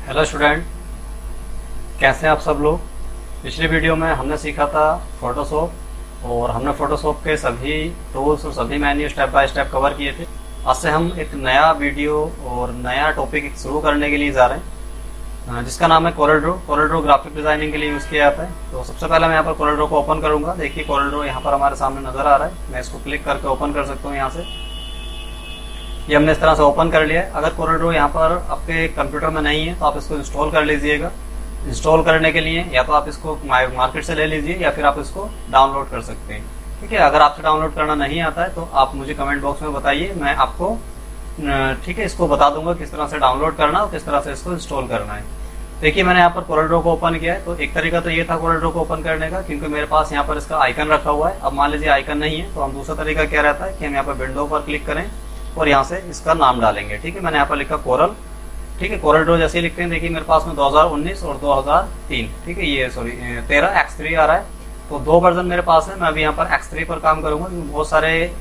Hello student, कैसे हैं आप सब लोग। पिछले वीडियो में हमने सीखा था फोटोशॉप और हमने फोटोशॉप के सभी टूल्स और सभी menu step by step cover किए थे। आज से हम एक नया वीडियो और नया टॉपिक शुरू करने के लिए जा रहे हैं जिसका नाम है Corel Draw. Corel Draw graphic designing के लिए यूज़ किया जाता है। तो सबसे पहले मैं यहाँ पर कोरल ड्रॉ को ओपन करूँगा। देखिए कोरल ड्रॉ यहाँ पर हमारे सामने नज़र आ रहा है। मैं इसको क्लिक करके ओपन कर सकता हूँ। यहाँ से ये हमने इस तरह से ओपन कर लिया है। अगर कोरल ड्रॉ यहाँ पर आपके कंप्यूटर में नहीं है तो आप इसको इंस्टॉल कर लीजिएगा। इंस्टॉल करने के लिए या तो आप इसको मार्केट से ले लीजिए या फिर आप इसको डाउनलोड कर सकते हैं। ठीक है, अगर आपसे डाउनलोड करना नहीं आता है तो आप मुझे कमेंट बॉक्स में बताइए, मैं आपको ठीक है इसको बता दूंगा किस तरह से डाउनलोड करना और किस तरह से इसको इंस्टॉल करना है। देखिए मैंने यहाँ पर कोरल ड्रॉ को ओपन किया है। तो एक तरीका तो ये था कोरल ड्रॉ को ओपन करने का, क्योंकि मेरे पास यहाँ पर इसका आइकन रखा हुआ है। अब मान लीजिए आइकन नहीं है तो हम दूसरा तरीका क्या रहता है कि हम यहाँ पर विंडो पर क्लिक करें और यहाँ से इसका नाम डालेंगे। ठीक है, मैंने यहाँ पर लिखा कोरल। ठीक है, कोरल ड्रॉ जैसे ही लिखते हैं देखिए मेरे पास में 2019 और 2003 ठीक है ये 13 X3 आ रहा है। तो दो वर्जन मेरे पास है। मैं अभी यहाँ पर X3 पर काम करूंगा क्योंकि बहुत सारे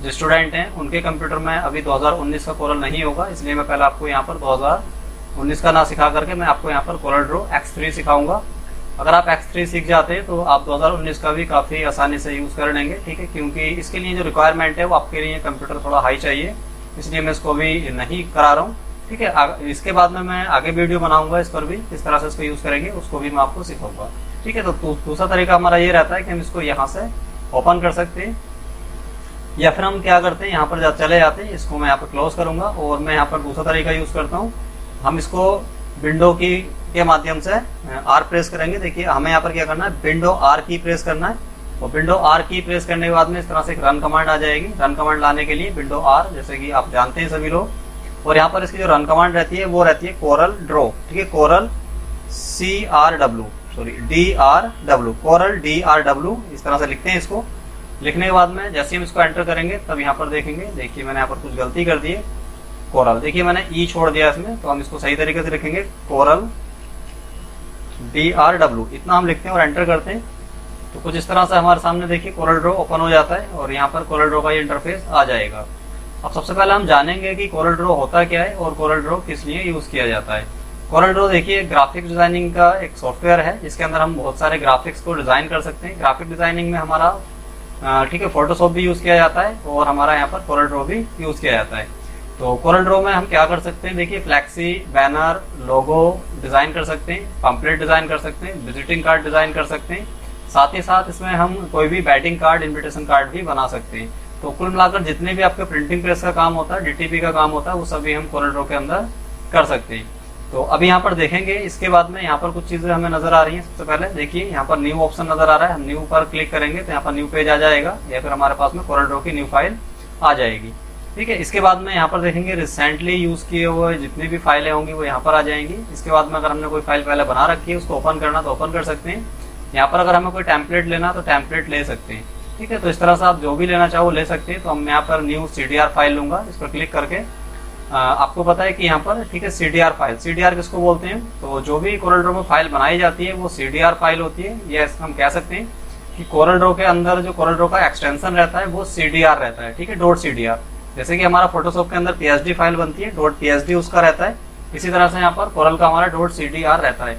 जो स्टूडेंट हैं उनके कंप्यूटर में अभी 2019 का कोरल नहीं होगा, इसलिए मैं पहले आपको यहाँ पर 2019 का ना सिखा करके मैं आपको यहाँ पर कोरल ड्रॉ X3 सिखाऊंगा। अगर आप X3 सीख जाते हैं तो आप 2019 का भी काफ़ी आसानी से यूज़ कर लेंगे। ठीक है, क्योंकि इसके लिए जो रिक्वायरमेंट है वो आपके लिए कंप्यूटर थोड़ा हाई चाहिए, इसलिए मैं इसको भी नहीं करा रहा हूँ। ठीक है, इसके बाद में मैं आगे वीडियो बनाऊंगा इस पर भी, किस तरह से इसको यूज़ करेंगे उसको भी मैं आपको सिखाऊंगा। ठीक है, तो दूसरा तरीका हमारा ये रहता है कि हम इसको यहाँ से ओपन कर सकते हैं या फिर हम क्या करते हैं यहाँ पर चले जाते हैं। इसको मैं यहाँ पर क्लोज करूँगा और मैं यहाँ पर दूसरा तरीका यूज़ करता हूँ। हम इसको विंडो की के माध्यम से आर प्रेस करेंगे। देखिए हमें यहाँ पर क्या करना है, विंडो आर की प्रेस करना है। और विंडो आर की प्रेस करने के बाद में इस तरह से एक रन कमांड आ जाएगी। रन कमांड लाने के लिए विंडो आर, जैसे कि आप जानते हैं सभी लोग, और यहाँ पर इसकी जो रन कमांड रहती है वो रहती है कोरल ड्रॉ। ठीक है, कोरल DRW, कोरल DRW इस तरह से लिखते हैं इसको। लिखने के बाद में जैसे हम इसको एंटर करेंगे तब यहाँ पर देखेंगे, देखिए मैंने यहाँ पर कुछ गलती कर दी है। कोरल, देखिए मैंने ई छोड़ दिया इसमें, तो हम इसको सही तरीके से लिखेंगे कोरल DRW, इतना हम लिखते हैं और एंटर करते हैं। तो कुछ इस तरह से हमारे सामने देखिए कोरल ड्रॉ ओपन हो जाता है और यहाँ पर कोरल ड्रॉ का ये इंटरफेस आ जाएगा। अब सबसे पहले हम जानेंगे कि कोरल ड्रॉ होता क्या है और कोरल ड्रॉ किस लिए यूज किया जाता है। कोरल ड्रॉ देखिए ग्राफिक डिजाइनिंग का एक सॉफ्टवेयर है जिसके अंदर हम बहुत सारे ग्राफिक्स को डिजाइन कर सकते हैं। ग्राफिक डिजाइनिंग में हमारा ठीक है फोटोशॉप भी यूज किया जाता है और हमारा यहाँ पर कोरल ड्रॉ भी यूज किया जाता है। तो कोरल ड्रॉ में हम क्या कर सकते हैं, देखिए फ्लैक्सी, बैनर, लोगो डिजाइन कर सकते हैं, पंपलेट डिजाइन कर सकते हैं, विजिटिंग कार्ड डिजाइन कर सकते हैं। साथ ही साथ इसमें हम कोई भी बैटिंग कार्ड, इन्विटेशन कार्ड भी बना सकते हैं। तो कुल मिलाकर जितने भी आपके प्रिंटिंग प्रेस का काम होता है, डीटीपी का काम होता है, वो सभी हम कोरल ड्रॉ के अंदर कर सकते हैं। तो अभी यहाँ पर देखेंगे, इसके बाद में यहाँ पर कुछ चीजें हमें नजर आ रही हैं। सबसे पहले देखिए यहाँ पर न्यू ऑप्शन नजर आ रहा है। हम न्यू पर क्लिक करेंगे तो यहाँ पर न्यू पेज आ जाएगा या फिर हमारे पास में कोरल ड्रॉ की न्यू फाइल आ जाएगी। ठीक है, इसके बाद में यहाँ पर देखेंगे रिसेंटली यूज किए हुए जितनी भी फाइलें होंगी वो यहाँ पर आ जाएंगी। इसके बाद में अगर हमने कोई फाइल पहले बना रखी है उसको ओपन करना तो ओपन कर सकते हैं। यहाँ पर अगर हमें कोई टेम्पलेट लेना तो टेम्पलेट ले सकते हैं। ठीक है, तो इस तरह से आप जो भी लेना चाहो ले सकते हैं। तो हम यहाँ पर न्यू CDR फाइल लूंगा, इस पर क्लिक करके आपको पता है कि यहाँ पर ठीक है CDR फाइल, CDR किसको बोलते हैं, तो जो भी कोरल ड्रॉ में फाइल बनाई जाती है वो CDR फाइल होती है। या हम कह सकते हैं कि कोरल ड्रॉ के अंदर जो कोरल ड्रॉ का एक्सटेंशन रहता है वो CDR रहता है। ठीक है, .CDR, जैसे कि हमारा फोटोशॉप के अंदर PSD फाइल बनती है, .PSD उसका रहता है, इसी तरह से यहाँ पर कोरल का हमारा .CDR रहता है।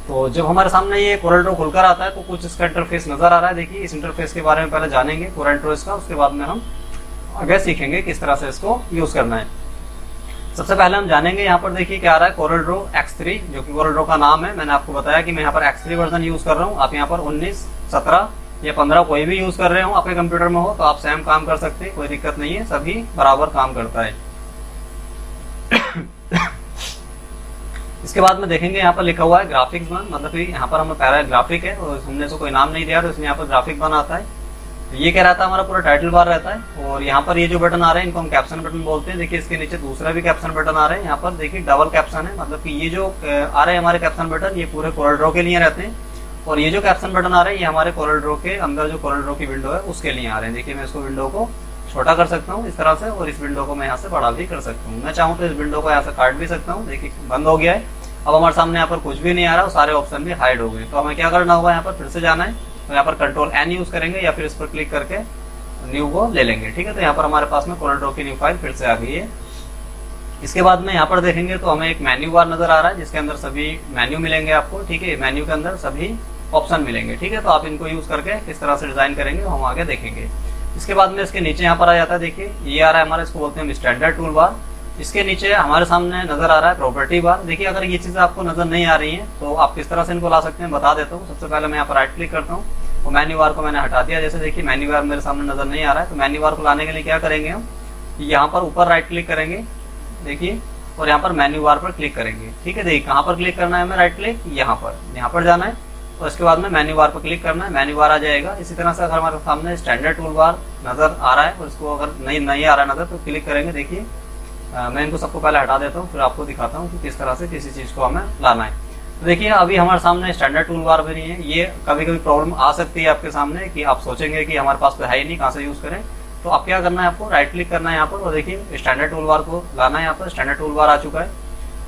तो जब हमारे सामने ये कोरल ड्रॉ खुलकर आता है तो कुछ इसका इंटरफेस नजर आ रहा है। देखिए इस इंटरफेस के बारे में पहले जानेंगे कोरल ड्रॉ इसका, उसके बाद में हम आगे सीखेंगे किस तरह से इसको यूज करना है। सबसे पहले हम जानेंगे यहाँ पर देखिए क्या आ रहा है, कोरल ड्रॉ X3 जो कि कोरल ड्रॉ का नाम है। मैंने आपको बताया कि मैं यहाँ पर X3 वर्जन यूज कर रहा हूँ। आप यहाँ पर 19, 17 या 15 कोई भी यूज कर रहे हो आपके कंप्यूटर में हो तो आप सेम काम कर सकते हैं, कोई दिक्कत नहीं है, सभी बराबर काम करता है। इसके बाद में देखेंगे यहाँ पर लिखा हुआ है ग्राफिक्स वन, मतलब कि यहाँ पर हमें पहला ग्राफिक है और हमने इसको कोई नाम नहीं दिया तो इसमें यहाँ पर ग्राफिक वन आता है। तो ये क्या रहता है, हमारा पूरा टाइटल बार रहता है। और यहाँ पर ये जो बटन आ रहे हैं इनको हम कैप्शन बटन बोलते हैं। देखिए इसके नीचे दूसरा भी कैप्शन बटन आ रहे हैं। यहाँ पर देखिए डबल कैप्शन है, मतलब कि ये जो आ रहे हैं हमारे कैप्शन बटन ये पूरे कोरल ड्रॉ के लिए रहते हैं और ये जो कैप्शन बटन आ रहे हैं ये हमारे कोरल ड्रॉ के अंदर जो कोरल ड्रॉ की विंडो है उसके लिए आ रहे हैं। देखिए मैं इसको विंडो को छोटा कर सकता हूँ इस तरह से और इस विंडो को मैं यहाँ से बड़ा भी कर सकता हूँ। मैं चाहूँ तो इस विंडो को यहाँ से काट भी सकता हूँ। देखिए बंद हो गया है, अब हमारे सामने यहाँ पर कुछ भी नहीं आ रहा, सारे ऑप्शन भी हाइड हो गए। तो हमें क्या करना होगा, यहाँ पर फिर से जाना है तो यहाँ पर Ctrl N यूज करेंगे या फिर इस पर क्लिक करके न्यू को ले लेंगे। ठीक है, तो यहाँ पर हमारे पास में कोरल ड्रॉ की न्यू फाइल फिर से आ गई है। इसके बाद में यहाँ पर देखेंगे तो हमें एक मेन्यू बार नजर आ रहा है जिसके अंदर सभी मेन्यू मिलेंगे आपको, ठीक है। मेन्यू के अंदर सभी ऑप्शन मिलेंगे, ठीक है। तो आप इनको यूज करके किस तरह से डिजाइन करेंगे हम आगे देखेंगे। इसके बाद में इसके नीचे यहाँ पर आ जाता है, देखिए ये आ रहा है हमारा, इसको बोलते हैं स्टैंडर्ड टूल बार। इसके नीचे हमारे सामने नजर आ रहा है प्रॉपर्टी बार। देखिए अगर ये चीजें आपको नजर नहीं आ रही है तो आप किस तरह से इनको ला सकते हैं बता देता हूँ। सबसे पहले मैं यहाँ पर राइट क्लिक करता हूँ और मेन्यू बार को मैंने हटा दिया। जैसे देखिए मेन्यू बार मेरे सामने नजर नहीं आ रहा है, तो मेन्यू बार को लाने के लिए क्या करेंगे हम, यहाँ पर ऊपर राइट क्लिक करेंगे, देखिए, और यहाँ पर मेन्यू बार पर क्लिक करेंगे, ठीक है। देखिए कहाँ पर क्लिक करना है हमें, राइट क्लिक यहाँ पर जाना है और इसके बाद में मेन्यू बार पर क्लिक करना है, मेन्यू बार आ जाएगा। इसी तरह से अगर हमारे सामने स्टैंडर्ड टूल बार नजर आ रहा है और इसको अगर नहीं आ रहा है नजर तो क्लिक करेंगे। देखिए मैं इनको सबको पहले हटा देता हूँ, फिर आपको दिखाता हूँ कि किस तरह से किसी चीज को हमें लाना है। तो देखिए अभी हमारे सामने स्टैंडर्ड टूल बार भी नहीं है। ये कभी कभी प्रॉब्लम आ सकती है आपके सामने कि आप सोचेंगे कि हमारे पास तो है ही नहीं, कहाँ से यूज करें। तो आप क्या करना है, आपको राइट क्लिक करना है यहाँ पर और देखिए स्टैंडर्ड टूल बार को लाना है। यहाँ पर स्टैंडर्ड टूल बार आ चुका है।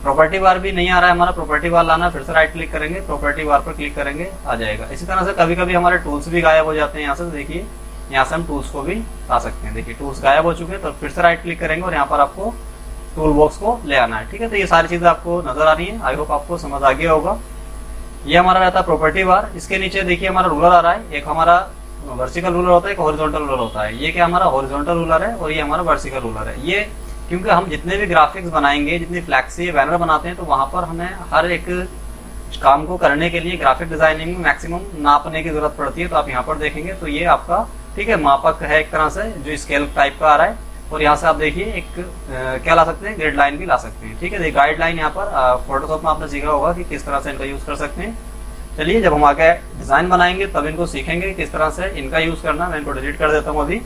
प्रॉपर्टी बार भी नहीं आ रहा है हमारा, प्रॉपर्टी बार लाना है, फिर से राइट क्लिक करेंगे, प्रॉपर्टी बार पर क्लिक करेंगे, आ जाएगा। इसी तरह से कभी कभी हमारे टूल्स भी गायब हो जाते हैं यहाँ से। देखिए यहाँ से हम टूल्स को भी ला सकते हैं। देखिए टूल्स गायब हो चुके हैं, तो फिर से राइट क्लिक करेंगे और यहाँ पर आपको टूल बॉक्स को ले आना है, ठीक है। तो ये सारी चीजें आपको नजर आ रही है, आई होप आपको समझ आ गया होगा। ये हमारा रहता है प्रॉपर्टी बार। इसके नीचे देखिए हमारा रूलर आ रहा है, एक हमारा वर्टिकल रूलर होता है, एक हॉरिजॉन्टल रूलर होता है। ये क्या हमारा हॉरिजॉन्टल रूलर है और ये हमारा वर्टिकल रूलर है। ये क्योंकि हम जितने भी ग्राफिक्स बनाएंगे, जितनी फ्लैक्सी बैनर बनाते हैं, तो वहां पर हमें हर एक काम को करने के लिए ग्राफिक डिजाइनिंग में मैक्सिमम नापने की जरूरत पड़ती है। तो आप यहाँ पर देखेंगे तो ये आपका, ठीक है, मापक है एक तरह से जो स्केल टाइप का आ रहा है। और यहाँ से आप देखिए एक क्या ला सकते हैं, ग्रिड लाइन भी ला सकते हैं, ठीक है। गाइड लाइन यहाँ पर फोटोशॉप में आपने सीखा होगा कि किस तरह से इनका यूज कर सकते हैं। चलिए जब हम आगे डिजाइन बनाएंगे तब इनको सीखेंगे किस तरह से इनका यूज करना। मैं इनको डिलीट कर देता हूँ अभी,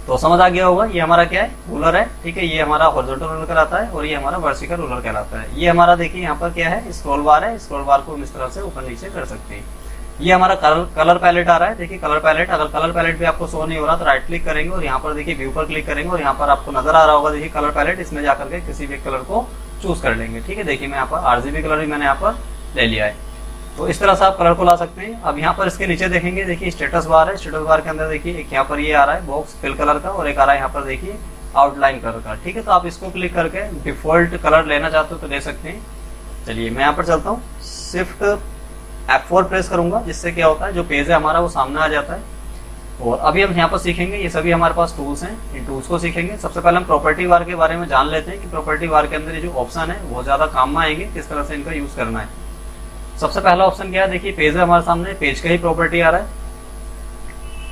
तो समझ आ गया होगा। ये हमारा क्या है, रूलर है, ठीक है। ये हमारा हॉरिजॉन्टल रूलर कहलाता है और ये हमारा वर्टिकल रूलर कहलाता है। ये हमारा देखिए यहाँ पर क्या है, स्क्रॉल बार है। स्क्रॉल बार को हम इस तरह से ऊपर नीचे कर सकते हैं। ये हमारा कलर पैलेट आ रहा है। देखिए कलर पैलेट, अगर कलर पैलेट भी आपको शो नहीं हो रहा तो राइट क्लिक करेंगे और यहाँ पर देखिए व्यू पर क्लिक करेंगे और यहाँ पर आपको नजर आ रहा होगा, देखिए कलर पैलेट, इसमें जाकर के किसी भी कलर को चूज कर लेंगे, ठीक है। देखिए मैं यहाँ पर RGB कलर भी मैंने यहाँ पर ले लिया है। तो इस तरह से आप कलर को ला सकते हैं। अब यहाँ पर इसके नीचे देखेंगे, देखिए स्टेटस बार है। स्टेटस बार के अंदर देखिए एक यहाँ पर ये आ रहा है बॉक्स फिल कलर का और एक आ रहा है यहाँ पर देखिए आउटलाइन कलर का, ठीक है। तो आप इसको क्लिक करके डिफॉल्ट कलर लेना चाहते हो तो ले सकते हैं। चलिए मैं यहाँ पर चलता हूँ, शिफ्ट F4 प्रेस करूंगा, जिससे क्या होता है जो पेज है हमारा वो सामने आ जाता है। और अभी हम यहाँ पर सीखेंगे, ये सभी हमारे पास टूल्स हैं, इन टूल्स को सीखेंगे। सबसे पहले हम प्रॉपर्टी बार के बारे में जान लेते हैं कि प्रॉपर्टी बार के अंदर ये जो ऑप्शन है वो ज्यादा काम में आएंगे, किस तरह से इनका यूज करना है। सबसे पहला ऑप्शन क्या है, देखिए पेज है हमारे सामने, पेज का ही प्रॉपर्टी आ रहा है।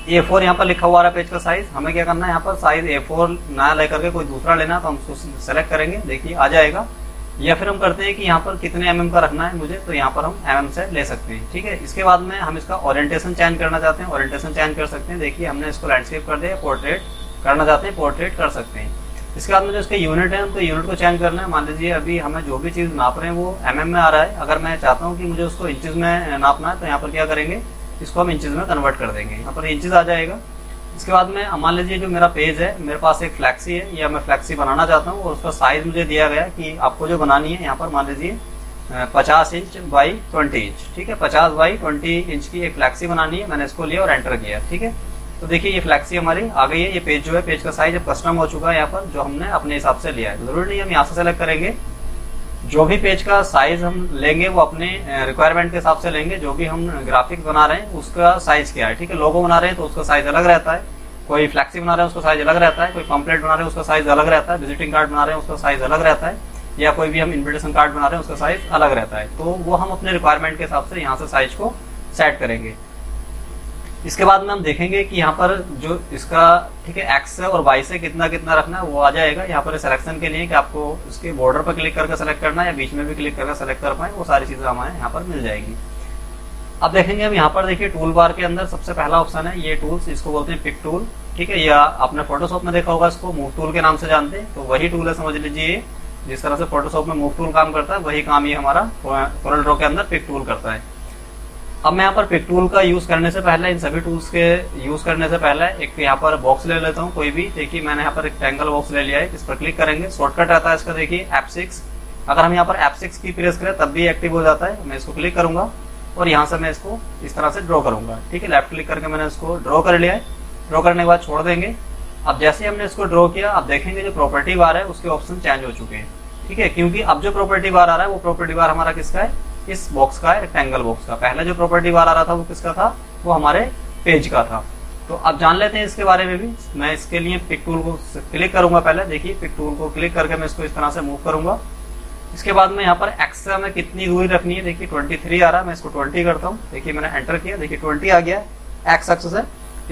A4 यहाँ पर लिखा हुआ आ रहा है पेज का साइज। हमें क्या करना है, यहाँ पर साइज A4 ना लेकर के कोई दूसरा लेना, तो हम उसको सेलेक्ट करेंगे, देखिए आ जाएगा। या फिर हम करते हैं कि यहाँ पर कितने mm का रखना है मुझे, तो यहाँ पर हम mm से ले सकते हैं, ठीक है। इसके बाद में हम इसका ओरिएंटेशन चेंज करना चाहते हैं, ओरिएंटेशन चेंज कर सकते हैं। देखिए हमने इसको लैंडस्केप कर दिया, पोर्ट्रेट करना चाहते हैं, पोर्ट्रेट कर सकते हैं। इसके बाद में जो इसके यूनिट है, हमको यूनिट को चेंज करना है। मान लीजिए अभी हमें जो भी चीज नाप रहे हैं वो mm में आ रहा है। अगर मैं चाहता हूँ कि मुझे उसको इंचेस में नापना है तो यहाँ पर क्या करेंगे, इसको हम इंचेस में कन्वर्ट कर देंगे, यहाँ पर इंचेस आ जाएगा। इसके बाद में मान लीजिए जो मेरा पेज है, मेरे पास एक फ्लैक्सी है या मैं फ्लैक्सी बनाना चाहता हूँ और उसका साइज मुझे दिया गया है कि आपको जो बनानी है, यहाँ पर मान लीजिए 50 इंच बाई 20 इंच, ठीक है। 50 बाई 20 इंच की एक फ्लैक्सी बनानी है। मैंने इसको लिया और एंटर किया, ठीक है। तो देखिए ये फ्लैक्सी हमारी आ गई है। ये पेज जो है, पेज का साइज अब कस्टम हो चुका है यहाँ पर, जो हमने अपने हिसाब से लिया है। जरूरी नहीं हम यहाँ से सेलेक्ट करेंगे, जो भी पेज का साइज हम लेंगे वो अपने रिक्वायरमेंट के हिसाब से लेंगे। जो भी हम ग्राफिक्स बना रहे हैं उसका साइज क्या है, ठीक है। लोगो बना रहे हैं तो उसका साइज अलग रहता है, कोई फ्लैक्सी बना रहे हैं उसका साइज अलग रहता है, कोई पम्पलेट बना रहे हैं उसका साइज अलग रहता है, विजिटिंग कार्ड बना रहे हैं उसका साइज अलग रहता है, या कोई भी हम इन्विटेशन कार्ड बना रहे हैं उसका साइज अलग रहता है। तो वो हम अपने रिक्वायरमेंट के हिसाब से यहाँ से साइज को सेट करेंगे। इसके बाद में हम देखेंगे कि यहाँ पर जो इसका, ठीक है, एक्स से और वाई से कितना कितना रखना है वो आ जाएगा। यहाँ पर सिलेक्शन के लिए कि आपको इसके बॉर्डर पर क्लिक करके सेलेक्ट करना है या बीच में भी क्लिक करके सेलेक्ट कर पाए, वो सारी चीजें हमें यहाँ पर मिल जाएगी। अब देखेंगे हम यहाँ पर, देखिए टूल बार के अंदर सबसे पहला ऑप्शन है ये टूल्स, इसको बोलते हैं पिक टूल, ठीक है। या आपने फोटोशॉप में देखा होगा इसको मूव टूल के नाम से जानते हैं, तो वही टूल है, समझ लीजिए। जिस तरह से फोटोशॉप में मूव टूल काम करता है वही काम ये हमारा कोरल ड्रॉ के अंदर पिक टूल करता है। अब मैं यहाँ पर पिक टूल का यूज करने से पहले, इन सभी टूल्स के यूज करने से पहले एक यहाँ पर बॉक्स ले लेता हूँ कोई भी। देखिए मैंने यहाँ पर एक ट्रायंगल बॉक्स ले लिया है, इस पर क्लिक करेंगे, शॉर्टकट आता है इसका, देखिए F6। अगर हम यहाँ पर F6 की प्रेस करें तब भी एक्टिव हो जाता है। मैं इसको क्लिक करूंगा और यहाँ से मैं इसको इस तरह से ड्रॉ करूंगा, ठीक है। लेफ्ट क्लिक करके मैंने इसको ड्रॉ कर लिया है। ड्रॉ करने के बाद छोड़ देंगे अब जैसे हमने इसको ड्रॉ किया, अब देखेंगे जो प्रॉपर्टी बार है उसके ऑप्शन चेंज हो चुके हैं, ठीक है, क्योंकि अब जो प्रॉपर्टी बार आ रहा है वो प्रॉपर्टी बार हमारा किसका है, इस बॉक्स का है, रेक्टेंगल बॉक्स का। पहले जो प्रॉपर्टी बार आ रहा था वो किसका था, वो हमारे पेज का था। तो अब जान लेते हैं इसके बारे में भी। मैं इसके लिए पिक टूल को क्लिक करूंगा, पहले देखिए पिक टूल को क्लिक करके मैं इसको इस तरह से मूव करूंगा। इसके बाद में यहाँ पर एक्स से हमें कितनी दूरी रखनी है, देखिए 23 आ रहा है, मैं इसको 20 करता हूँ। देखिए मैंने एंटर किया, देखिए 20 आ गया एक्स अक्ष से।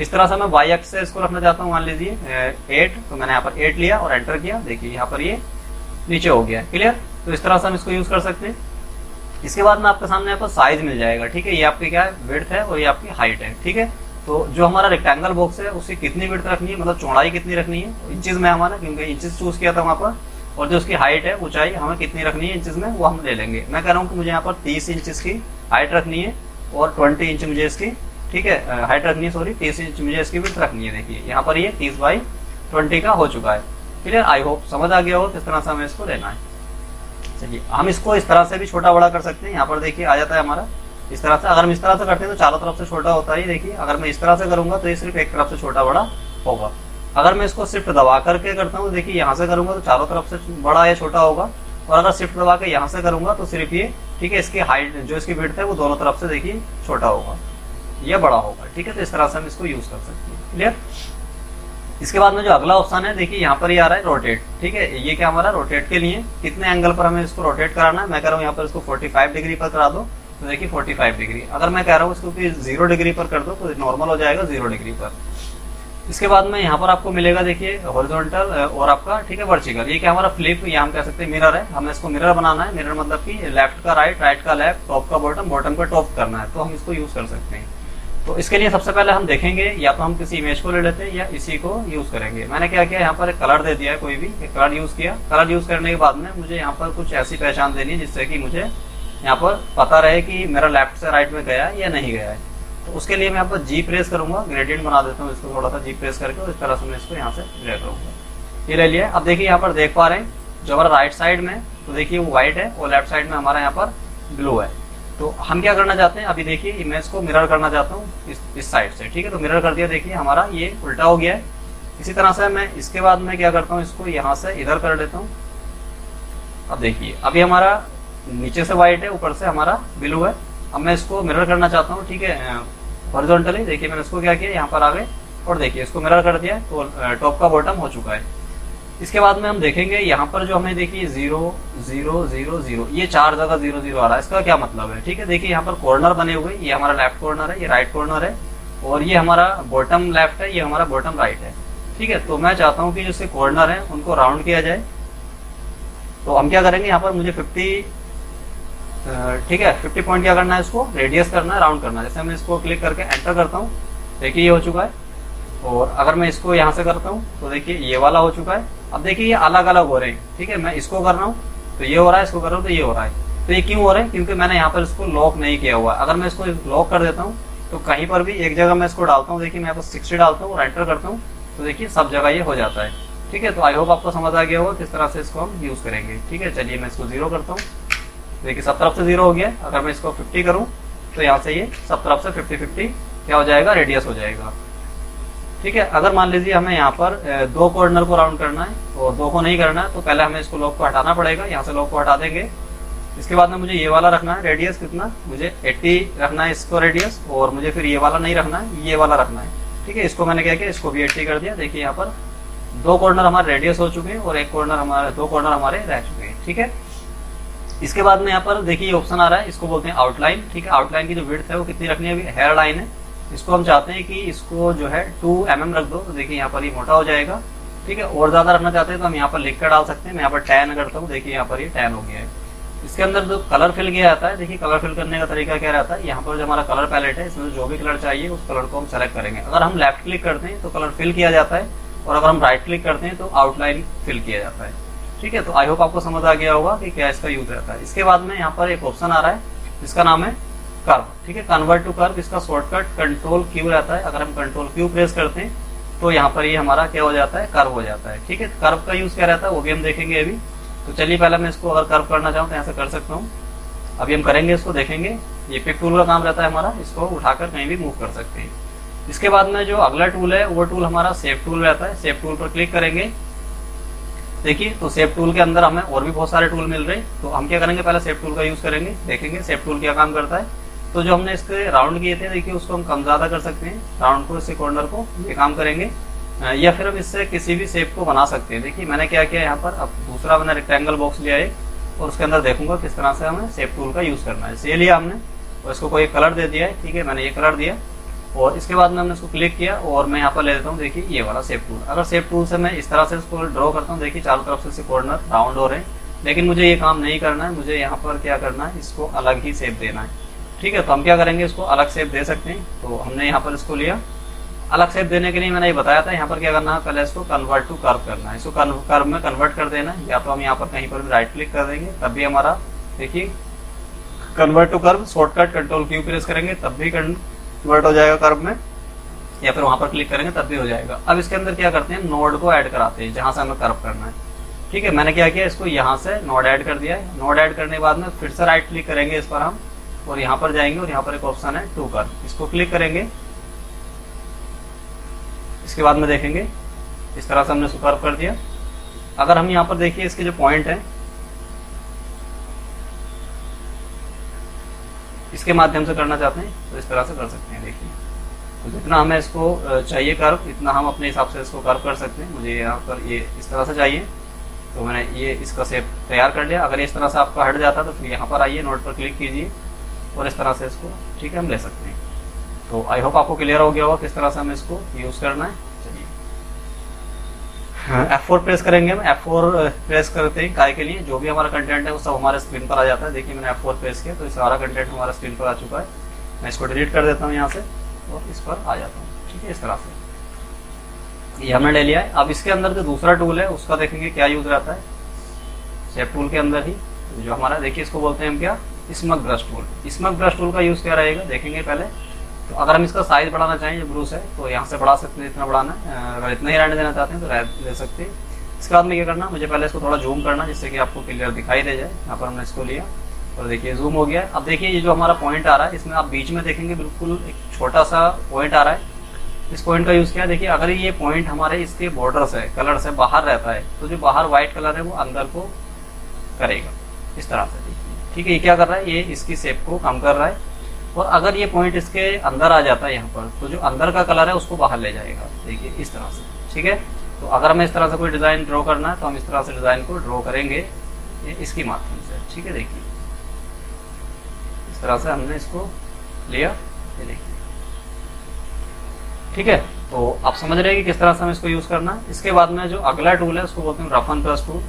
इस तरह से मैं वाई अक्ष से इसको रखना चाहता हूँ, मान लीजिए 8, तो मैंने यहाँ पर 8 लिया और एंटर किया, देखिए यहाँ पर ये नीचे हो गया, क्लियर। तो इस तरह से हम इसको यूज कर सकते हैं। इसके बाद में आपके सामने यहाँ पर साइज मिल जाएगा, ठीक है, ये आपकी क्या है, विड्थ है और ये आपकी हाइट है, ठीक है। तो जो हमारा रेक्टेंगल बॉक्स है उसकी कितनी विड्थ रखनी है, मतलब चौड़ाई कितनी रखनी है इंचेस में हमारा, क्योंकि इंचेस चूज किया था वहाँ पर। और जो उसकी हाइट है, ऊंचाई हमें कितनी रखनी है इंचेस में, वो हम ले लेंगे। मैं कह रहा हूँ कि मुझे यहाँ पर 30 इंचेस की हाइट रखनी है और 20 इंच मुझे इसकी, ठीक है, हाइट रखनी है, सॉरी 30 इंच मुझे इसकी विड्थ रखनी है। देखिए यहाँ पर ये 30/20 का हो चुका है, क्लियर। आई होप समझ आ गया हो किस तरह से हमें इसको लेना है। चलिए हम इसको इस तरह से भी छोटा बड़ा कर सकते हैं। यहाँ पर देखिए आ जाता है हमारा इस तरह से। अगर हम इस तरह से करते हैं तो चारों तरफ से छोटा होता है, देखिए। अगर मैं इस तरह से करूंगा तो ये सिर्फ एक तरफ से छोटा बड़ा होगा। अगर मैं इसको शिफ्ट दबा करके करता हूँ, देखिए यहाँ से करूंगा तो चारों तरफ से बड़ा या छोटा होगा। और अगर शिफ्ट दबा के यहाँ से करूंगा तो सिर्फ ये, ठीक है, इसकी हाइट जो इसकी विड्थ है वो दोनों तरफ से देखिए छोटा होगा, ये बड़ा होगा, ठीक है। तो इस तरह से हम इसको यूज कर सकते हैं, क्लियर। इसके बाद में जो अगला ऑप्शन है, देखिए यहाँ पर ये आ रहा है रोटेट, ठीक है। ये क्या हमारा रोटेट के लिए कितने एंगल पर हमें इसको रोटेट कराना है। मैं कह रहा हूँ यहाँ पर इसको 45 डिग्री पर करा दो, तो देखिए 45 डिग्री। अगर मैं कह रहा हूँ इसको 0 डिग्री पर कर दो तो नॉर्मल हो जाएगा 0 डिग्री पर। इसके बाद में यहाँ पर आपको मिलेगा, देखिए हॉरिजॉन्टल और आपका, ठीक है, वर्टिकल। ये क्या हमारा फ्लिप, या हम कह सकते हैं मिरर है। हमें इसको मिरर बनाना है। मिरर मतलब कि लेफ्ट का राइट, राइट का लेफ्ट, टॉप का बॉटम, बॉटम का टॉप करना है, तो हम इसको यूज कर सकते हैं। तो इसके लिए सबसे पहले हम देखेंगे, या तो हम किसी इमेज को ले लेते हैं या इसी को यूज करेंगे। मैंने क्या किया, यहाँ पर एक कलर दे दिया है, कोई भी एक कलर यूज किया। कलर यूज करने के बाद में मुझे यहाँ पर कुछ ऐसी पहचान देनी है जिससे कि मुझे यहाँ पर पता रहे कि मेरा लेफ्ट से राइट में गया है या नहीं गया है। तो उसके लिए मैं यहाँ पर जी प्रेस करूंगा, ग्रेडियंट बना देता हूँ इसको थोड़ा सा जी प्रेस करके, और इस तरह से मैं इसको यहाँ से ड्रैग करूंगा। ये ले लिया। अब देखिए यहाँ पर देख पा रहे हैं जो हमारा राइट साइड में, तो देखिए वो व्हाइट है और लेफ्ट साइड में हमारा यहाँ पर ब्लू है। तो हम क्या करना चाहते हैं, अभी देखिए इमेज को मिरर करना चाहता हूँ इस साइड से, ठीक है। तो मिरर कर दिया, देखिए हमारा ये उल्टा हो गया है। इसी तरह से मैं इसके बाद में क्या करता हूँ, इसको यहाँ से इधर कर देता हूँ। अब देखिए अभी हमारा नीचे से व्हाइट है, ऊपर से हमारा ब्लू है। अब मैं इसको मिरर करना चाहता हूँ, ठीक है, हॉरिजॉन्टली। देखिए मैंने इसको क्या किया, यहाँ पर आ गए और देखिए इसको मिरर कर दिया, तो टॉप का बॉटम हो चुका है। इसके बाद में हम देखेंगे यहाँ पर जो हमें देखिए 0 0 0 0, ये 4 जगह 0 0 आ रहा है। इसका क्या मतलब है, ठीक है। देखिए यहाँ पर कॉर्नर बने हुए, ये हमारा लेफ्ट कॉर्नर है, ये राइट कॉर्नर है, और ये हमारा बॉटम लेफ्ट है, ये हमारा बॉटम राइट है, ठीक है। तो मैं चाहता हूँ कि जैसे कॉर्नर है उनको राउंड किया जाए। तो हम क्या करेंगे, यहाँ पर मुझे 50, ठीक है, 50 पॉइंट क्या करना है, इसको रेडियस करना है, राउंड करना है। जैसे मैं इसको क्लिक करके एंटर करता हूँ, देखिए ये हो चुका है। और अगर मैं इसको यहाँ से करता हूँ तो देखिए ये वाला हो चुका है। अब देखिए ये अलग अलग हो रहे हैं, ठीक है। मैं इसको कर रहा हूँ तो ये हो रहा है, इसको कर रहा हूँ तो ये हो रहा है। तो ये क्यों हो रहा है, क्योंकि मैंने यहाँ पर इसको लॉक नहीं किया हुआ है। अगर मैं इसको लॉक कर देता हूँ तो कहीं पर भी एक जगह मैं इसको डालता हूँ, देखिए मैं यहाँ पर 60 डालता हूँ और एंटर करता हूँ, तो देखिए सब जगह ये हो जाता है, ठीक है। तो आई होप आपको समझ आ गया होगा किस तरह से इसको हम यूज करेंगे, ठीक है। चलिए मैं इसको 0 करता हूँ, देखिए सब तरफ से 0 हो गया। अगर मैं इसको 50 करूँ तो यहाँ से ये सब तरफ से 50-50 क्या हो जाएगा, रेडियस हो जाएगा, ठीक है। अगर मान लीजिए हमें यहाँ पर 2 कॉर्नर को राउंड करना है और 2 को नहीं करना है, तो पहले हमें इसको लॉक को हटाना पड़ेगा। यहाँ से लॉक को हटा देंगे। इसके बाद में मुझे ये वाला रखना है, रेडियस कितना, मुझे 80 रखना है इसको रेडियस, और मुझे फिर ये वाला नहीं रखना है, ये वाला रखना है, ठीक है। इसको मैंने क्या किया, इसको भी 80 कर दिया। देखिए यहाँ पर 2 कॉर्नर हमारे रेडियस हो चुके हैं और 2 कॉर्नर हमारे रह चुके हैं, ठीक है। इसके बाद में यहाँ पर देखिए ऑप्शन आ रहा है, इसको बोलते हैं आउटलाइन, ठीक है। आउटलाइन की जो विड्थ है वो कितनी रखनी है, अभी हेयर लाइन है, इसको हम चाहते हैं कि इसको जो है 2 mm रख दो, तो देखिए यहाँ पर ये मोटा हो जाएगा, ठीक है। और ज्यादा रखना चाहते हैं तो हम यहाँ पर लिख कर डाल सकते हैं। मैं यहाँ पर 10 करता हूँ, देखिए यहाँ पर ये 10 हो गया है। इसके अंदर जो कलर फिल किया जाता है, देखिए कलर फिल करने का तरीका क्या रहता है, यहाँ पर जो हमारा कलर पैलेट है इसमें जो भी कलर चाहिए उस कलर को हम सेलेक्ट करेंगे। अगर हम लेफ्ट क्लिक करते हैं तो कलर फिल किया जाता है, और अगर हम राइट क्लिक करते हैं तो आउटलाइन फिल किया जाता है, ठीक है। तो आई होप आपको समझ आ गया होगा कि क्या इसका यूज रहता है। इसके बाद में यहाँ पर एक ऑप्शन आ रहा है जिसका नाम है कर्व, ठीक है, कन्वर्ट टू कर्व। इसका शॉर्टकट कंट्रोल क्यू रहता है। अगर हम कंट्रोल क्यू प्रेस करते हैं तो यहाँ पर ये हमारा क्या हो जाता है, कर्व हो जाता है, ठीक है। कर्व का यूज क्या रहता है वो भी हम देखेंगे अभी। तो चलिए पहले मैं इसको अगर कर्व करना चाहूँ तो यहाँ से कर सकता हूँ। अभी हम करेंगे, इसको देखेंगे। ये पिक टूल का काम रहता है हमारा, इसको उठाकर कहीं भी मूव कर सकते हैं। इसके बाद में जो अगला टूल है वो टूल हमारा शेप टूल रहता है। शेप टूल पर क्लिक करेंगे, देखिए तो शेप टूल के अंदर हमें और भी बहुत सारे टूल मिल रहे हैं। तो हम क्या करेंगे, पहले शेप टूल का यूज करेंगे, देखेंगे शेप टूल क्या काम करता है। तो जो हमने इसके राउंड किए थे, देखिए उसको हम कम ज्यादा कर सकते हैं, राउंड को, इससे कॉर्नर को, ये काम करेंगे। या फिर हम इससे किसी भी शेप को बना सकते हैं। देखिए मैंने क्या किया यहाँ पर, अब दूसरा मैंने रेक्टेंगल बॉक्स लिया है और उसके अंदर देखूंगा किस तरह से हमें शेप टूल का यूज करना है। ये लिया हमने और इसको कोई कलर दे दिया है, ठीक है, मैंने ये कलर दिया और इसके बाद में हमने इसको क्लिक किया और मैं यहाँ पर ले लेता हूँ, देखिए ये वाला शेप टूल। अगर शेप टूल से मैं इस तरह से इसको ड्रॉ करता हूँ, देखिए चारों तरफ से कॉर्नर राउंड हो रहे हैं, लेकिन मुझे ये काम नहीं करना है, मुझे यहाँ पर क्या करना है, इसको अलग ही शेप देना है, ठीक है। तो हम क्या करेंगे, इसको अलग शेप दे सकते हैं। तो हमने यहाँ पर इसको लिया, अलग शेप देने के लिए मैंने ये बताया था, यहाँ पर क्या करना है, पहले इसको कन्वर्ट टू कर्व करना है, इसको कर्व में कन्वर्ट कर देना है। या तो हम यहाँ पर कहीं पर भी राइट क्लिक कर देंगे तब भी हमारा, देखिए convert to curve, shortcut control Q press करेंगे तब भी कन्वर्ट हो जाएगा कर्व में, या फिर वहां पर क्लिक करेंगे तब भी हो जाएगा। अब इसके अंदर क्या करते हैं, नोड को ऐड कराते हैं जहां से हमें कर्व करना है, ठीक है। मैंने क्या किया, इसको यहाँ से नोड ऐड कर दिया है। नोड ऐड करने के बाद में फिर से राइट क्लिक करेंगे इस पर हम और यहाँ पर जाएंगे और यहाँ पर एक ऑप्शन है टू कर्व, इसको क्लिक करेंगे। इसके बाद में देखेंगे इस तरह से हमने इसको कर्व कर दिया। अगर हम यहाँ पर देखिए इसके जो पॉइंट है, इसके माध्यम से करना चाहते हैं तो इस तरह से कर सकते हैं। देखिए तो जितना हमें इसको चाहिए कर्व, इतना हम अपने हिसाब से इसको कर्व कर सकते हैं। मुझे यहाँ पर ये इस तरह से चाहिए तो मैंने ये इसका शेप तैयार कर लिया। अगर इस तरह से आपका हट जाता तो फिर यहाँ पर आइए, नोट पर क्लिक कीजिए और इस तरह से इसको, ठीक है, हम ले सकते हैं। तो आई होप आपको क्लियर हो गया होगा किस तरह से हमें इसको यूज करना है। चलिए F4 प्रेस करेंगे हम। F4 प्रेस करते ही काय के लिए जो भी हमारा कंटेंट है वो सब हमारे स्क्रीन पर आ जाता है। देखिए मैंने F4 प्रेस किया तो ये सारा कंटेंट हमारा स्क्रीन पर आ चुका है। मैं इसको डिलीट कर देता हूँ यहाँ से और इस पर आ जाता हूँ, ठीक है, इस तरह से ये हमने ले लिया है। अब इसके अंदर जो दूसरा टूल है उसका देखेंगे क्या यूज रहता है। शेप टूल के अंदर ही जो हमारा, देखिए इसको बोलते हैं हम क्या, smug brush tool. Smug brush tool का यूज क्या रहेगा देखेंगे पहले। तो अगर हम इसका साइज बढ़ाना चाहें, जो ब्रूस है, तो यहाँ से बढ़ा सकते हैं, इतना बढ़ाना है। अगर इतना ही रहने देना चाहते हैं तो रह ले सकते हैं। इसके बाद में क्या करना, मुझे पहले इसको थोड़ा जूम करना जिससे कि आपको क्लियर दिखाई दे जाए। यहाँ पर हमने इसको लिया और देखिए जूम हो गया। अब देखिए ये जो हमारा पॉइंट आ रहा है, इसमें आप बीच में देखेंगे बिल्कुल एक छोटा सा पॉइंट आ रहा है। इस पॉइंट का यूज किया, देखिए अगर ये पॉइंट हमारे इसके बॉर्डर से, कलर से बाहर रहता है तो जो बाहर व्हाइट कलर है वो अंदर को करेगा इस तरह से, ठीक है। ये क्या कर रहा है, ये इसकी शेप को कम कर रहा है। और अगर ये पॉइंट इसके अंदर आ जाता है यहाँ पर, तो जो अंदर का कलर है उसको बाहर ले जाएगा, देखिए इस तरह से, ठीक है। तो अगर हमें इस तरह से कोई डिजाइन ड्रॉ करना है तो हम इस तरह से डिजाइन को ड्रॉ करेंगे इसकी माध्यम से, ठीक है। देखिए इस तरह से हमने इसको लिया, ये देखिए, ठीक है। तो आप समझ रहे हैं कि किस तरह से हमें इसको यूज करना है। इसके बाद में जो अगला टूल है उसको बोलते हैं रफ एंड ब्रश टूल।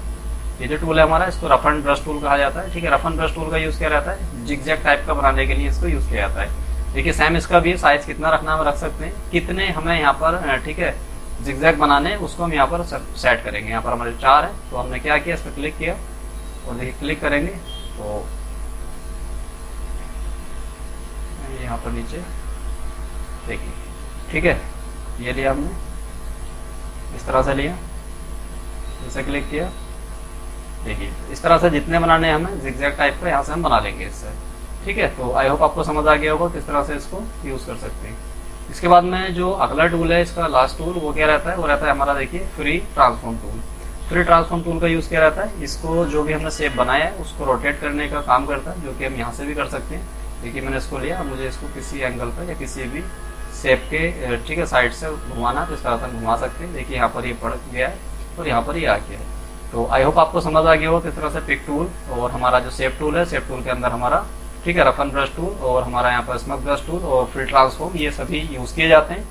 ये जो टूल है हमारा, इसको रफ एंड ब्रश टूल कहा जाता है, ठीक है। रफ एंड ब्रश टूल का यूज किया रहता है जिगजैग टाइप का बनाने के लिए, इसको यूज किया जाता है। देखिए सेम इसका भी साइज कितना रखना हम रख सकते हैं, कितने हमें यहाँ पर, ठीक है, जिगजैग बनाने उसको हम यहाँ पर सेट करेंगे। यहाँ पर हमारे 4 है तो हमने क्या किया, इस पर क्लिक किया और देखिए क्लिक करेंगे तो यहाँ पर नीचे देखिए, ठीक है, ये लिया हमने, इस तरह से लिया, इसे क्लिक किया, देखिए इस तरह से जितने बनाने हैं हमें जिगजैग टाइप का यहाँ से हम बना लेंगे इससे, ठीक है। तो आई होप आपको समझ आ गया होगा किस तरह से इसको यूज कर सकते हैं। इसके बाद में जो अगला टूल है, इसका लास्ट टूल, वो क्या रहता है, वो रहता है हमारा, देखिए free transform tool. Free transform tool का यूज क्या रहता है, इसको जो भी हमने शेप बनाया है उसको रोटेट करने का काम करता है, जो कि हम यहाँ से भी कर सकते हैं। देखिए मैंने इसको लिया, मुझे इसको किसी एंगल पर या किसी भी शेप के, ठीक है, साइड से घुमाना तो इस तरह से घुमा सकते हैं। देखिए यहाँ पर ये पड़ गया है और यहाँ पर ये आ गया है। तो आई होप आपको समझ आ गया हो किस तरह से पिक टूल और हमारा जो शेप टूल है, शेप टूल के अंदर हमारा, ठीक है, रफ एंड ब्रश टूल और हमारा यहाँ पर स्मग ब्रश टूल और फ्री ट्रांसफॉर्म, ये सभी यूज किए जाते हैं।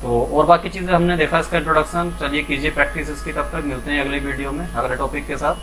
तो और बाकी चीजें हमने देखा इसका इंट्रोडक्शन। चलिए कीजिए प्रैक्टिस इसकी, तब तक मिलते हैं अगले वीडियो में अगले टॉपिक के साथ।